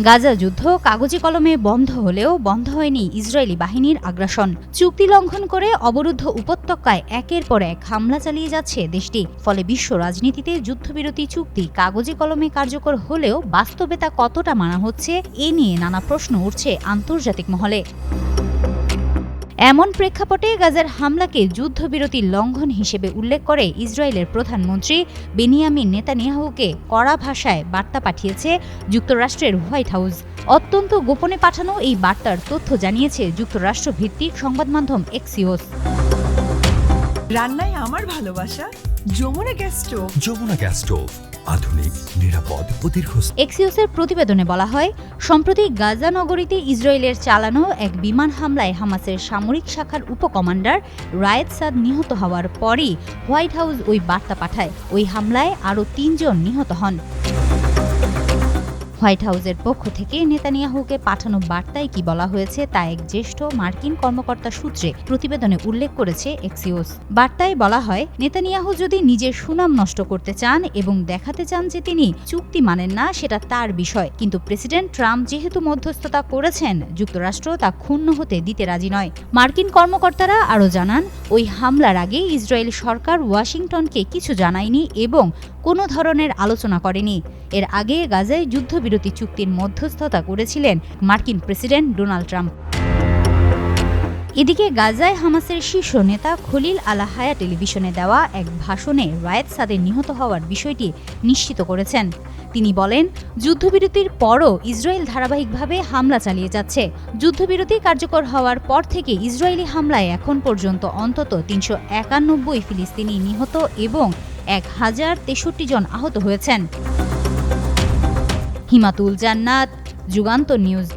গাজা যুদ্ধ কাগজে কলমে বন্ধ হলেও বন্ধ হয়নি ইসরায়েলি বাহিনীর আগ্রাসন। চুক্তি লঙ্ঘন করে অবরুদ্ধ উপত্যকায় একের পর এক হামলা চালিয়ে যাচ্ছে দেশটি। ফলে বিশ্ব রাজনীতিতে যুদ্ধবিরতি চুক্তি কাগজে কলমে কার্যকর হলেও বাস্তবে তা কতটা মানা হচ্ছে এ নিয়ে নানা প্রশ্ন উঠছে আন্তর্জাতিক মহলে। এমন প্রেক্ষাপটে গাজার হামলাকে যুদ্ধবিরতির লঙ্ঘন হিসেবে উল্লেখ করে ইসরায়েলের প্রধানমন্ত্রী বেনিয়ামিন নেতানিয়াহুকে কড়া ভাষায় বার্তা পাঠিয়েছে যুক্তরাষ্ট্রের হোয়াইট হাউস। অত্যন্ত গোপনে পাঠানো এই বার্তার তথ্য জানিয়েছে যুক্তরাষ্ট্র ভিত্তিক সংবাদ মাধ্যম এক্সিওস। রান্নায় আমার ভালোবাসা Jamuna gas stove. Jamuna gas stove, আধুনিক, নিরাপদ ও দীর্ঘস্থায়ী। এক্সিওসের প্রতিবেদনে বলা হয়, সম্প্রতি গাজা নগরীতে ইসরায়েলের চালানো এক বিমান হামলায় হামাসের সামরিক শাখার উপকমান্ডার রায়েদ সাদ নিহত হওয়ার পরই হোয়াইট হাউস ওই বার্তা পাঠায়। ওই হামলায় আরও ৩ জন নিহত হন। হোয়াইট হাউসের পক্ষ থেকে নেতানিয়াহুকে পাঠানো বার্তায় কি বলা হয়েছে তা এক জ্যেষ্ঠ মার্কিন কর্মকর্তা সূত্রে প্রতিবেদনে উল্লেখ করেছে এক্সিওস। বার্তায় বলা হয়, নেতানিয়াহু যদি নিজের সুনাম নষ্ট করতে চান এবং দেখাতে চান যে তিনি চুক্তি মানেন না, সেটা তার বিষয়। কিন্তু প্রেসিডেন্ট ট্রাম্প যেহেতু মধ্যস্থতা করেছেন, যুক্তরাষ্ট্র তা ক্ষুণ্ণ হতে দিতে রাজি নয়। মার্কিন কর্মকর্তারা আরও জানান, ওই হামলার আগে ইসরায়েল সরকার ওয়াশিংটনকে কিছু জানায়নি এবং কোনো ধরনের আলোচনা করেনি। এর আগে গাজায় যুদ্ধবিরতি চুক্তির মধ্যস্থতা করেছিলেন মার্কিন প্রেসিডেন্ট ডোনাল্ড ট্রাম্প। এদিকে গাজায় হামাসের শীর্ষ নেতা খলিল আল হায়া টেলিভিশনে দেওয়া এক ভাষণে রায়েদ সাদের নিহত হওয়ার বিষয়টি নিশ্চিত করেছেন। তিনি বলেন, যুদ্ধবিরতির পরও ইসরায়েল ধারাবাহিকভাবে হামলা চালিয়ে যাচ্ছে। যুদ্ধবিরতি কার্যকর হওয়ার পর থেকে ইসরায়েলি হামলায় এখন পর্যন্ত অন্তত ৩৯১ ফিলিস্তিনি নিহত এবং ১,০৬৩ জন আহত হয়েছেন। হিমাতুল জান্নাত, যুগান্তর নিউজ।